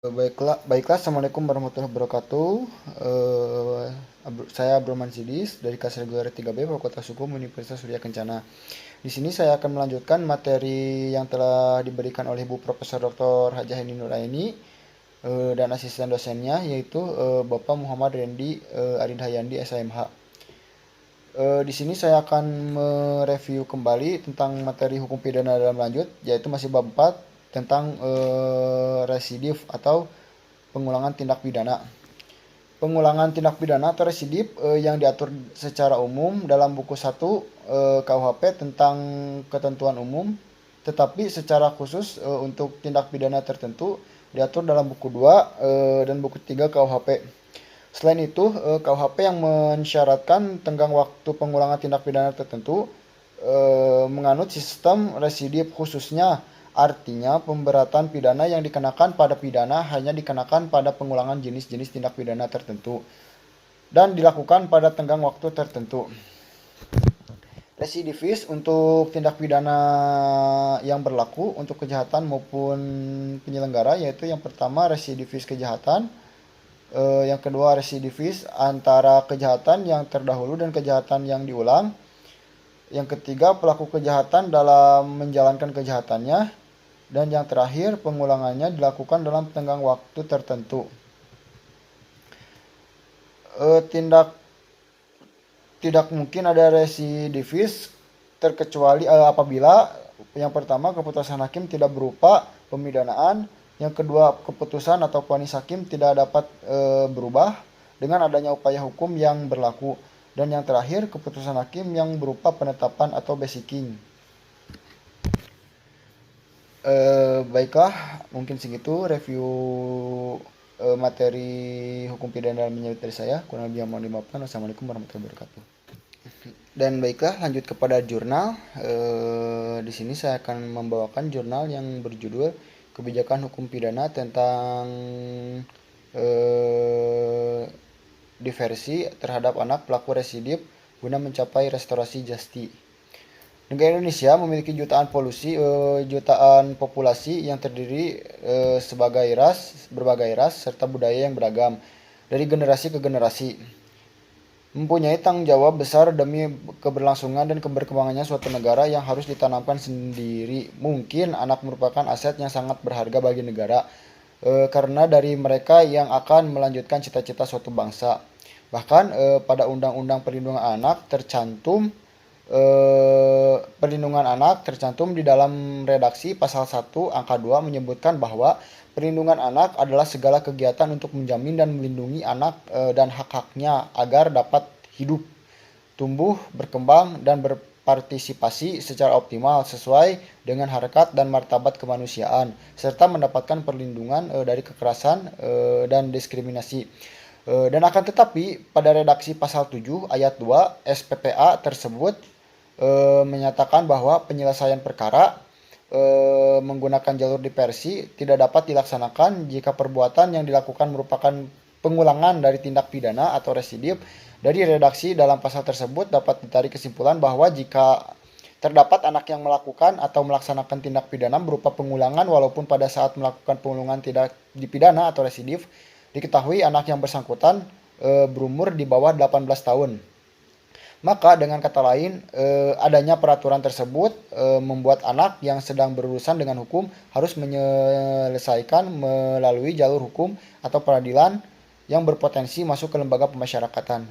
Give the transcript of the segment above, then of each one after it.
Baiklah, Assalamualaikum warahmatullahi wabarakatuh. Saya Abdurrahman Sidis dari kategori 3B Fakultas Hukum Universitas Surya Kencana. Di sini saya akan melanjutkan materi yang telah diberikan oleh Bu Profesor Dr. Hajah Heni Nuraini dan asisten dosennya, yaitu Bapak Muhammad Rendi Arid Hayandi SMH. Di sini saya akan mereview kembali tentang materi hukum pidana dalam lanjut, yaitu masih bab 4 tentang residif atau pengulangan tindak pidana. Pengulangan tindak pidana atau residif yang diatur secara umum dalam buku 1 KUHP tentang ketentuan umum, tetapi secara khusus untuk tindak pidana tertentu diatur dalam buku 2 dan buku 3 KUHP. Selain itu, KUHP yang mensyaratkan tenggang waktu pengulangan tindak pidana tertentu menganut sistem residif khususnya. Artinya, pemberatan pidana yang dikenakan pada pidana hanya dikenakan pada pengulangan jenis-jenis tindak pidana tertentu dan dilakukan pada tenggang waktu tertentu. Residivis untuk tindak pidana yang berlaku untuk kejahatan maupun penyelenggara, yaitu yang pertama residivis kejahatan, yang kedua residivis antara kejahatan yang terdahulu dan kejahatan yang diulang, yang ketiga pelaku kejahatan dalam menjalankan kejahatannya, dan yang terakhir pengulangannya dilakukan dalam tenggang waktu tertentu. Tidak mungkin ada residivis terkecuali apabila yang pertama keputusan hakim tidak berupa pemidanaan, yang kedua keputusan atau vonis hakim tidak dapat berubah dengan adanya upaya hukum yang berlaku, dan yang terakhir keputusan hakim yang berupa penetapan atau basicking. Baiklah, mungkin segitu review materi hukum pidana dalam menyebut dari saya. Kurang lebih mohon dimaafkan. Wassalamualaikum warahmatullahi wabarakatuh. Dan baiklah, lanjut kepada jurnal. Di sini saya akan membawakan jurnal yang berjudul Kebijakan Hukum Pidana tentang diversi terhadap anak pelaku residif guna mencapai restorasi justi. Negara Indonesia memiliki jutaan populasi yang terdiri berbagai ras serta budaya yang beragam dari generasi ke generasi. Mempunyai tanggung jawab besar demi keberlangsungan dan keberkembangannya suatu negara yang harus ditanamkan sendiri. Mungkin anak merupakan aset yang sangat berharga bagi negara karena dari mereka yang akan melanjutkan cita-cita suatu bangsa. Bahkan pada Undang-Undang Perlindungan Anak tercantum di dalam redaksi pasal 1 angka 2 menyebutkan bahwa perlindungan anak adalah segala kegiatan untuk menjamin dan melindungi anak dan hak-haknya agar dapat hidup, tumbuh, berkembang, dan berpartisipasi secara optimal sesuai dengan harkat dan martabat kemanusiaan, serta mendapatkan perlindungan dari kekerasan dan diskriminasi. Dan akan tetapi pada redaksi pasal 7 ayat 2 SPPA tersebut menyatakan bahwa penyelesaian perkara menggunakan jalur diversi tidak dapat dilaksanakan jika perbuatan yang dilakukan merupakan pengulangan dari tindak pidana atau residif. Dari redaksi dalam pasal tersebut dapat ditarik kesimpulan bahwa jika terdapat anak yang melakukan atau melaksanakan tindak pidana berupa pengulangan walaupun pada saat melakukan pengulangan tidak dipidana atau residif, diketahui anak yang bersangkutan berumur di bawah 18 tahun. Maka dengan kata lain, adanya peraturan tersebut membuat anak yang sedang berurusan dengan hukum harus menyelesaikan melalui jalur hukum atau peradilan yang berpotensi masuk ke lembaga pemasyarakatan.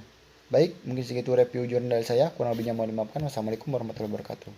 Baik, mungkin segitu review jurnal dari saya. Kurang lebihnya mohon dimaafkan. Wassalamualaikum warahmatullahi wabarakatuh.